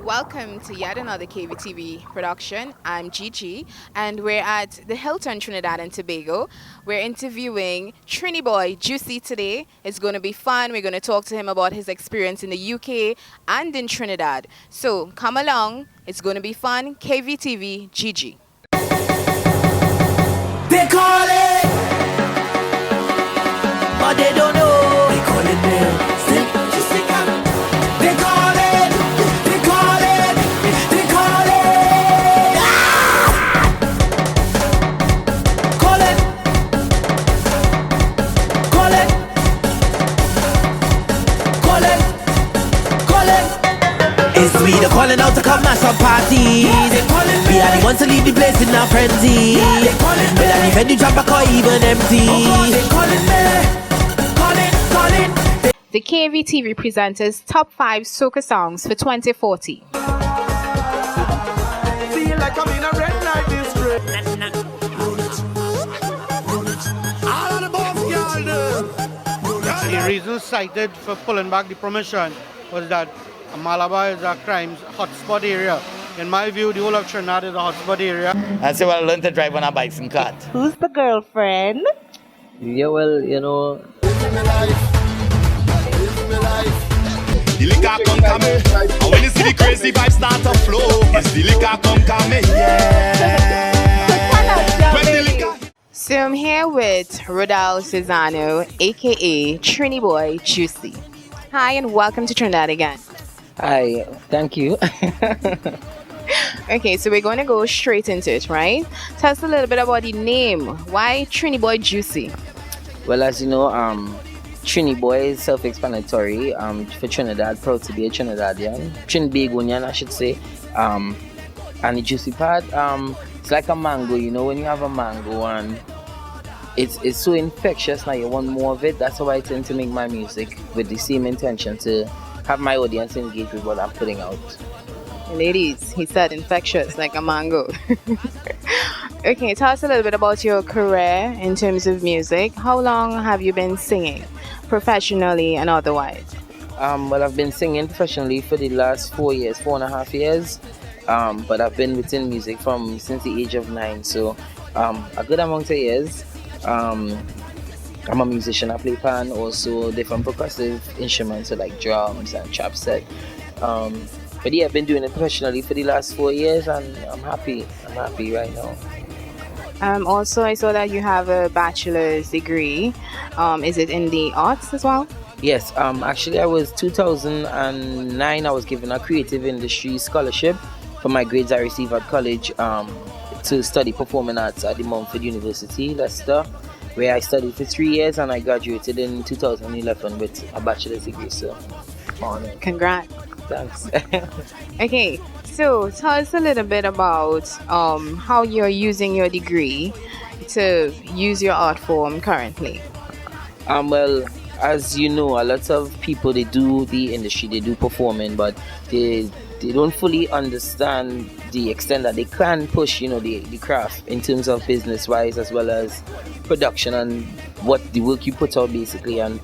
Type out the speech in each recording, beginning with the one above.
Welcome to yet another KVTV production. I'm GiGi, and we're at the Hilton Trinidad and Tobago. We're interviewing Triniboi Joocie today. It's going to be fun. We're going to talk to him about his experience in the UK and in Trinidad. So come along. It's going to be fun. KVTV GiGi. They call it, but they don't know. They call it mail. They call it, they call it, they call it. Ah! Call it, call it, call it, call it. It's we the calling out to come mash up parties. We are the ones to leave the place in a frenzy. Whether the venue drop back or even empty. They calling me, calling. The KVTV presenters top 5 soca songs for 2040. Feel like I'm in a red light district. All of the boss girls. The reason cited for pulling back the permission was that Malabar is a crime hotspot area. In my view, the whole of Trinidad is a hotspot area. And so I learned to drive on a bicycle cart. Who's the girlfriend? Yeah, well, you know. The liquor come me. And when you see the crazy vibes start to flow, it's the liquor come me. Yeah. When the liquor. So I'm here with Rodal Cesano, aka Triniboi Joocie. Hi and welcome to Trinidad again. Hi, thank you. Okay, so we're going to go straight into it, right? Tell us a little bit about the name. Why Triniboi Joocie? Well, as you know, Triniboi is self-explanatory. For Trinidad, proud to be a Trinidadian. Trinbagonian, I should say. And the juicy part, it's like a mango, you know, when you have a mango and it's so infectious, now you want more of it. That's how I tend to make my music, with the same intention to have my audience engage with what I'm putting out. Ladies, he said infectious like a mango. Okay, tell us a little bit about your career in terms of music. How long have you been singing, professionally and otherwise? Well, I've been singing professionally for the last 4.5 years. But I've been within music since the age of 9, so a good amount of years. I'm a musician. I play pan, also different percussive instruments, so like drums and trap set. But yeah, I've been doing it professionally for the last 4 years, and I'm happy. I'm happy right now. Also, I saw that you have a bachelor's degree. Is it in the arts as well? Yes. Actually, I was 2009. I was given a creative industry scholarship for my grades I received at college to study performing arts at the Mumford University, Leicester, where I studied for 3 years, and I graduated in 2011 with a bachelor's degree. So, Congrats. thanks. Okay, so tell us a little bit about how you're using your degree to use your art form currently. Well, as you know, a lot of people, they do the industry, they do performing, but they don't fully understand the extent that they can push, you know, the craft in terms of business wise, as well as production and what the work you put out basically. And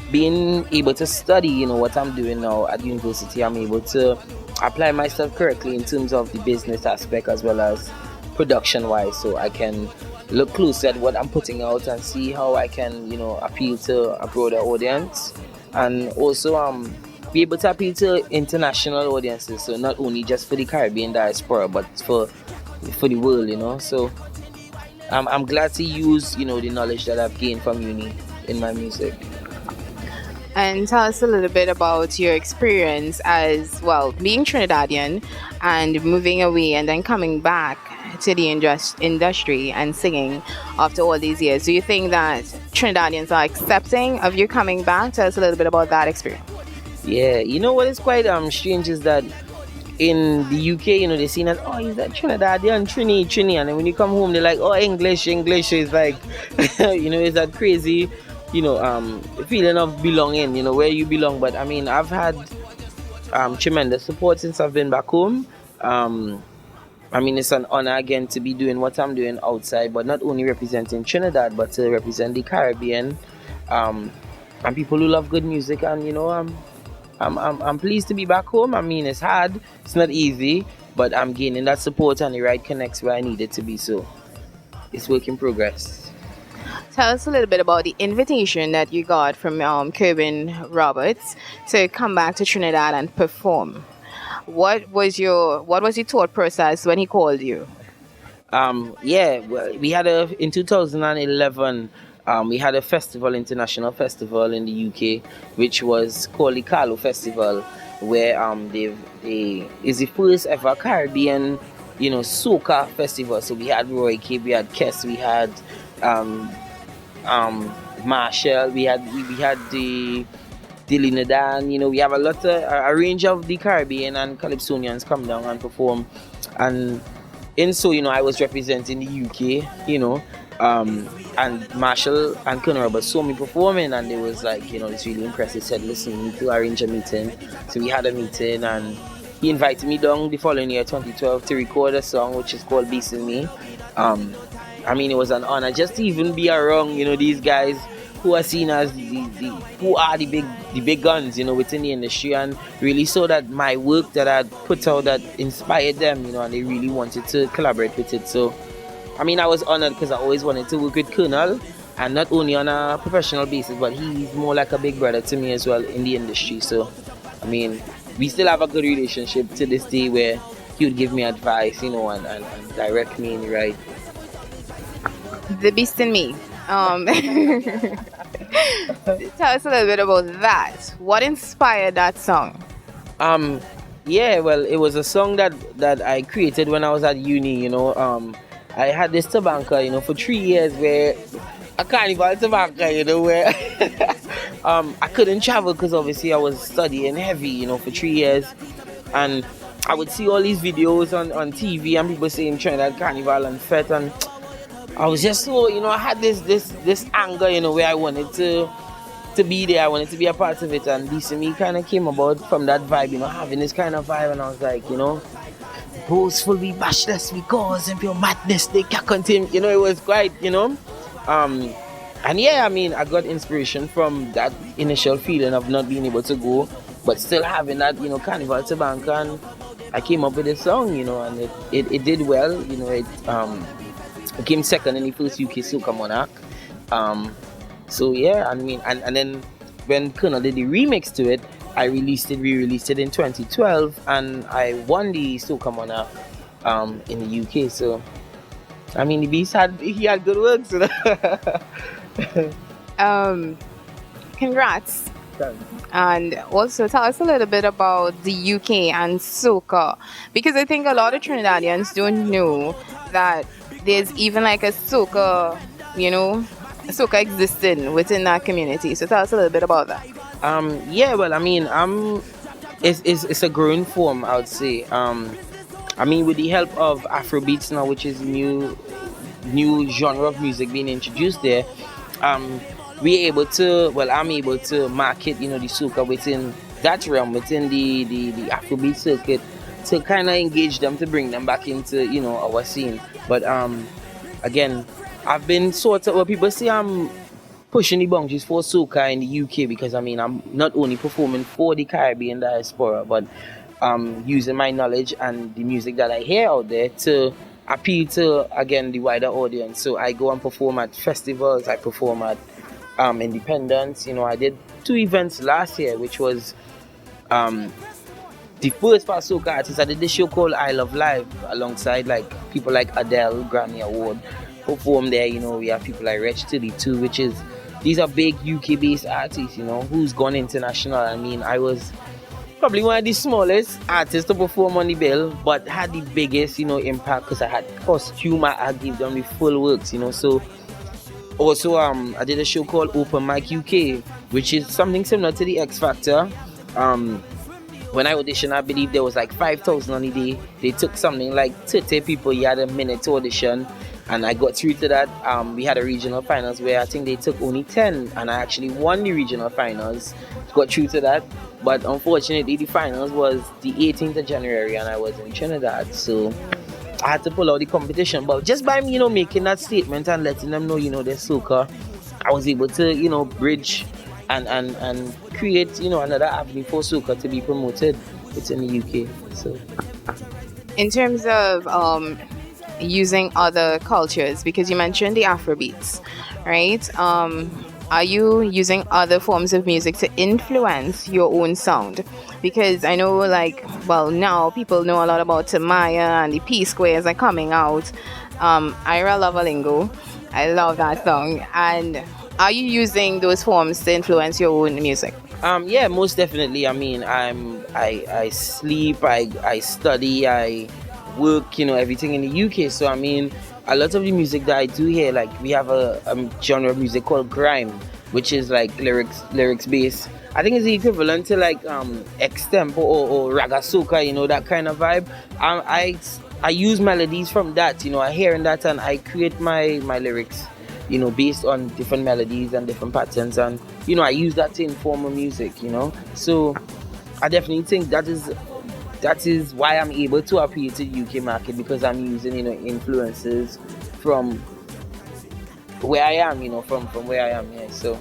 being able to study, you know, what I'm doing now at university, I'm able to apply myself correctly in terms of the business aspect as well as production wise, so I can look close at what I'm putting out and see how I can, you know, appeal to a broader audience, and also be able to appeal to international audiences, so not only just for the Caribbean diaspora but for the world, you know. So I'm glad to use, you know, the knowledge that I've gained from uni in my music. And tell us a little bit about your experience as well, being Trinidadian and moving away and then coming back to the industry and singing after all these years. Do you think that Trinidadians are accepting of you coming back? Tell us a little bit about that experience. Yeah, you know what is quite strange is that in the UK, you know, they see that, oh, he's that Trinidadian, Trini, and then when you come home, they're like, oh, English is like, you know, it's that crazy, you know, feeling of belonging, you know, where you belong. But I mean, I've had tremendous support since I've been back home. I mean, it's an honor again to be doing what I'm doing outside, but not only representing Trinidad, but to represent the Caribbean, and people who love good music. And, you know, I'm pleased to be back home. I mean, it's hard, it's not easy, but I'm gaining that support and the right connects where I need it to be. So it's work in progress. Tell us a little bit about the invitation that you got from Kevin Roberts to come back to Trinidad and perform. What was your thought process when he called you? Yeah, well, we had in 2011. We had a festival, international festival in the UK, which was called the Carlo Festival, where they is the first ever Caribbean, soca festival. So we had Roy K, we had Kess, we had Marshall, we had the Dilly Nadan. We have a range of the Caribbean and Calypsonians come down and perform, and so I was representing the UK, and Marshall and Colonel Robert saw me performing, and they was like, it's really impressive. Said, listen, we need to arrange a meeting. So we had a meeting, and he invited me down the following year, 2012, to record a song which is called Beast in Me. I mean, it was an honor just to even be around, these guys who are seen as the big guns, within the industry, and really saw that my work that I put out that inspired them, and they really wanted to collaborate with it. So, I mean, I was honored because I always wanted to work with Colonel, and not only on a professional basis, but he's more like a big brother to me as well in the industry. So, I mean, we still have a good relationship to this day where he would give me advice, and direct me in the right. The Beast in Me. Tell us a little bit about that. What inspired that song? Yeah, well, it was a song that I created when I was at uni. I had this tabanca, for 3 years, where a Carnival tabanca, where I couldn't travel because obviously I was studying heavy, for 3 years, and I would see all these videos on TV and people saying Trinidad Carnival and Fete, and I was just so, I had this anger, where I wanted to be there. I wanted to be a part of it, and this me kind of came about from that vibe, having this kind of vibe, and I was like, boastful, we bashless, we cause and pure madness, they can't contain. It was quite, and yeah, I mean, I got inspiration from that initial feeling of not being able to go, but still having that, Carnival to bank, and I came up with this song, and it did well, it came second in the first UK Soca Monarch. So yeah, I mean, and then when Colonel did the remix to it, we released it in 2012, and I won the Soca Monarch in the UK. So, I mean, the Beast had good work. So. Congrats. And also tell us a little bit about the UK and soca, because I think a lot of Trinidadians don't know that there's even like a soca, soca existing within that community. So tell us a little bit about that. Yeah, well, I mean, it's a growing form, I would say. I mean, with the help of Afrobeats now, which is new genre of music being introduced there, I'm able to market, the soca within that realm, within the Afrobeat circuit, to kind of engage them, to bring them back into, our scene. But again, I've been sort of, well, people say I'm pushing the boundaries for soca in the UK, because I mean, I'm not only performing for the Caribbean diaspora, but using my knowledge and the music that I hear out there to appeal to, again, the wider audience. So I go and perform at festivals, I perform at Independence. I did 2 events last year, which was the first for soca artists. I did this show called I Love Live alongside like people like Adele, Grammy Award, perform there. We have people like Rich Tilly too, these are big UK based artists, who's gone international. I mean, I was probably one of the smallest artists to perform on the bill, but had the biggest, impact, because I had costume, I gave them the full works, So also, I did a show called Open Mic UK, which is something similar to the X Factor. When I auditioned, I believe there was like 5,000 on the day. They took something like 30 people. You had a minute to audition, and I got through to that. We had a regional finals where I think they took only 10, and I actually won the regional finals. Got through to that, but unfortunately, the finals was the 18th of January, and I was in Trinidad, so I had to pull out the competition. But just by me, making that statement and letting them know, there's soca, I was able to, bridge and create, you know, another avenue for soca to be promoted. It's in the UK. So In terms of using other cultures, because you mentioned the Afrobeats, right? Are you using other forms of music to influence your own sound? Because I know, like, well, now people know a lot about Tamaya and the P Squares are coming out. Ira Lovalingo, I love that song. And are you using those forms to influence your own music? yeah, most definitely. I mean, I sleep, I study, I work, you know, everything in the UK. So I mean, a lot of the music that I do here, like we have a genre of music called grime, which is like lyrics based. I think it's the equivalent to like extempo or raga soca, you know, that kind of vibe. I use melodies from that, you know, I hear in that and I create my lyrics, you know, based on different melodies and different patterns, and you know, I use that to inform my music, you know. So I definitely think that is why I'm able to appeal to the UK market, because I'm using, you know, influences from where I am, you know, from where I am, yeah. So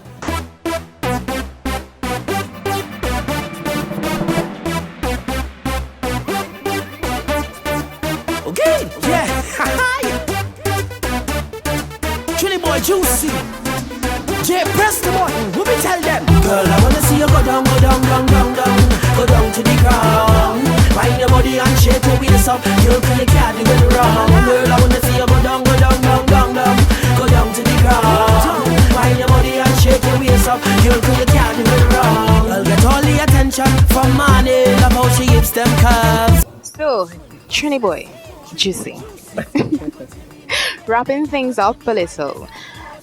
Okay, yeah. Triniboi Joocie. J, press the button. Who me tell them? Girl, I wanna see you go down, go down, down, down, down. Go down to the ground. Find your body and shake your waist up. Girl, can you can't do it wrong. Girl, I wanna see you go down, go down, down, down, down. Go down to the ground. Find your body and shake your waist up. Girl, can you can't do it wrong. I'll get all the attention from Money. Love how she hips them curves. So, Triniboi Joocie, wrapping things up a little.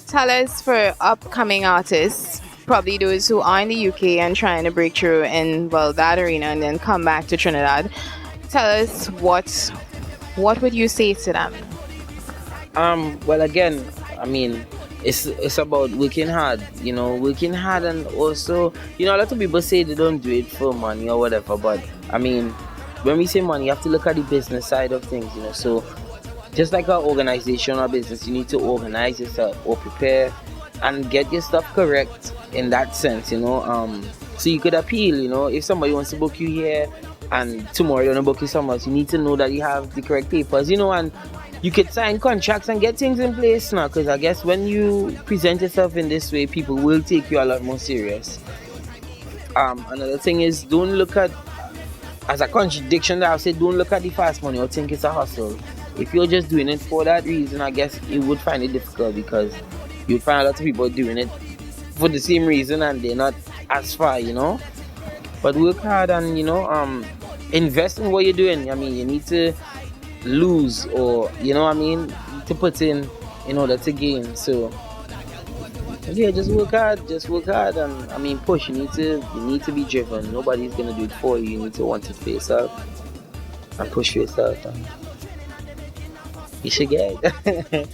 Tell us, for upcoming artists, probably those who are in the UK and trying to break through in, well, that arena and then come back to Trinidad. Tell us what would you say to them? well, again, I mean, it's about working hard, you know, working hard, and also, you know, a lot of people say they don't do it for money or whatever, but I mean, when we say money, you have to look at the business side of things, you know. So just like an organization or business, you need to organize yourself or prepare and get your stuff correct in that sense, you know. So you could appeal, you know, if somebody wants to book you here and tomorrow you want to book you somewhere else, you need to know that you have the correct papers, you know, and you could sign contracts and get things in place now, because I guess when you present yourself in this way, people will take you a lot more serious. Another thing is, don't look at, as a contradiction that I've said, don't look at the fast money or think it's a hustle. If you're just doing it for that reason, I guess you would find it difficult, because you'd find a lot of people doing it for the same reason and they're not as far, you know. But work hard and, you know, invest in what you're doing. I mean, you need to lose, or, you know what I mean, to put in order to gain. So yeah, just work hard, and I mean, push. You need to be driven. Nobody's gonna do it for you. You need to want it for yourself and push for yourself, and you should get it.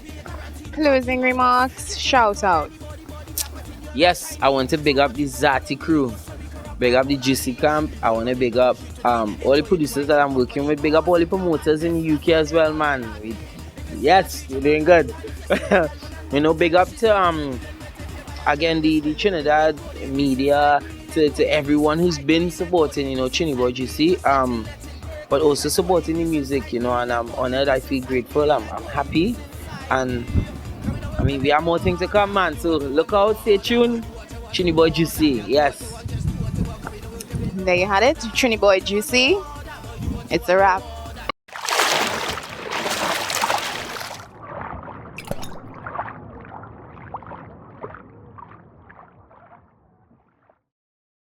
Closing remarks, shout out. Yes, I want to big up the Zati crew, big up the Joocie camp. I want to big up all the producers that I'm working with, big up all the promoters in the UK as well, man. Yes, we're doing good. You know, big up to again the Trinidad media, to everyone who's been supporting, you know, Triniboi Joocie, but also supporting the music, you know, and I'm honored. I feel grateful. I'm happy, and I mean, we have more things to come, man. So look out, stay tuned. Triniboi Joocie, yes. There you had it, Triniboi Joocie. It's a wrap.